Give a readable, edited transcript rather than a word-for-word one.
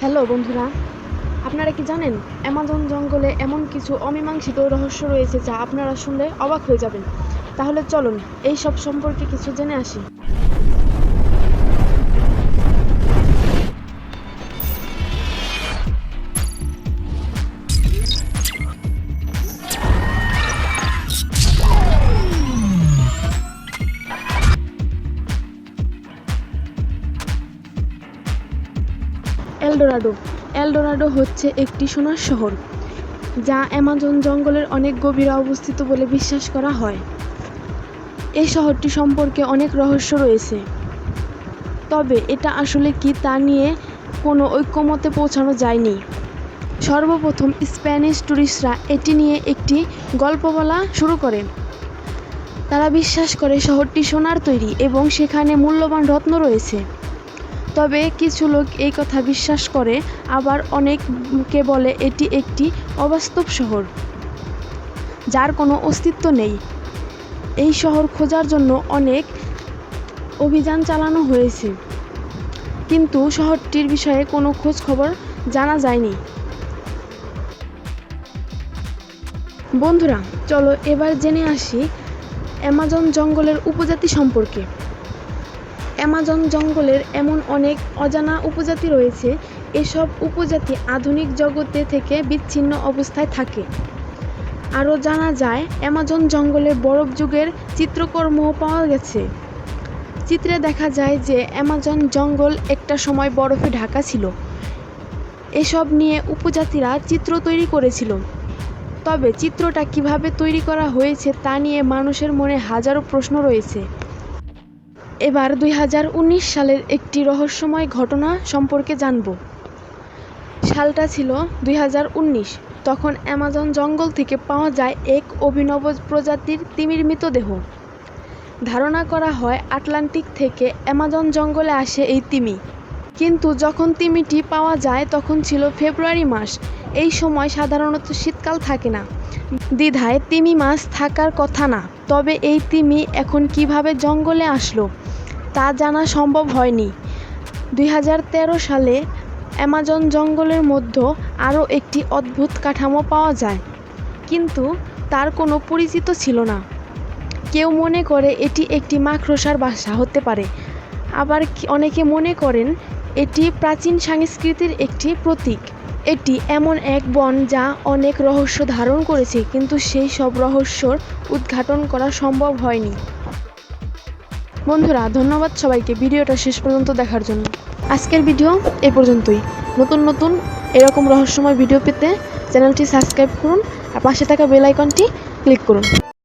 Hello বন্ধুরা, আপনারা কি জানেন অ্যামাজন জঙ্গলে এমন কিছু অমীমাংসিত রহস্য রয়েছে যা আপনারা শুনলে অবাক হয়ে যাবেন। তাহলে চলুন এই সব সম্পর্কে কিছু জেনে আসি। এলডোরাডো হচ্ছে একটি সোনার শহর যা অ্যামাজন জঙ্গলের অনেক গভীরে অবস্থিত বলে বিশ্বাস করা হয়। এই শহরটি সম্পর্কে অনেক রহস্য রয়েছে, তবে এটা আসলে কি তা নিয়ে কোনো ঐকমত্যে পৌঁছানো যায়নি। সর্বপ্রথম স্প্যানিশ টুরিস্টরা এটি নিয়ে একটি গল্প বলা শুরু করে। তারা বিশ্বাস করে শহরটি সোনার তৈরি এবং সেখানে মূল্যবান রত্ন রয়েছে। তবে কিছু লোক এই কথা বিশ্বাস করে, আবার অনেকে বলে এটি একটি অবাস্তব শহর যার কোনো অস্তিত্ব নেই। এই শহর খোঁজার জন্য অনেক অভিযান চালানো হয়েছে, কিন্তু শহরটির বিষয়ে কোনো খোঁজ খবর জানা যায়নি। বন্ধুরা, চলো এবার জেনে আসি অ্যামাজন জঙ্গলের উপজাতি সম্পর্কে। অ্যামাজন জঙ্গলের এমন অনেক অজানা উপজাতি রয়েছে। এসব উপজাতি আধুনিক জগতে থেকে বিচ্ছিন্ন অবস্থায় থাকে। আরও জানা যায় অ্যামাজন জঙ্গলে বরফ যুগের চিত্রকর্মও পাওয়া গেছে। চিত্রে দেখা যায় যে অ্যামাজন জঙ্গল একটা সময় বরফে ঢাকা ছিল। এসব নিয়ে উপজাতিরা চিত্র তৈরি করেছিল, তবে চিত্রটা কিভাবে তৈরি করা হয়েছে তা নিয়ে মানুষের মনে হাজারো প্রশ্ন রয়েছে। এবার 2019 সালের একটি রহস্যময় ঘটনা সম্পর্কে জানব। সালটা ছিল 2019। তখন অ্যামাজন জঙ্গল থেকে পাওয়া যায় এক অভিনব প্রজাতির তিমির মৃতদেহ। ধারণা করা হয় আটলান্টিক থেকে অ্যামাজন জঙ্গলে আসে এই তিমি, কিন্তু যখন তিমিটি পাওয়া যায় তখন ছিল ফেব্রুয়ারি মাস। এই সময় সাধারণত শীতকাল থাকে না, দ্বিধায় তিমি মাছ থাকার কথা না। তবে এই তিমি এখন কিভাবে জঙ্গলে আসলো তা জানা সম্ভব হয়নি। 2013 সালে অ্যামাজন জঙ্গলের মধ্যে আরও একটি অদ্ভুত কাঠামো পাওয়া যায়, কিন্তু তার কোনো পরিচিত ছিল না। কেউ মনে করে এটি একটি মাকড়সার বাসা হতে পারে, আবার অনেকে মনে করেন এটি প্রাচীন সংস্কৃতির একটি প্রতীক। এটি এমন এক বন যা অনেক রহস্য ধারণ করেছে, কিন্তু সেই সব রহস্যর উদ্ঘাটন করা সম্ভব হয়নি। বন্ধুরা, ধন্যবাদ সবাইকে ভিডিওটা শেষ পর্যন্ত দেখার জন্য। আজকের ভিডিও এ পর্যন্তই। নতুন এরকম রহস্যময় ভিডিও পেতে চ্যানেলটি সাবস্ক্রাইব করুন আর পাশে থাকা বেল আইকনটি ক্লিক করুন।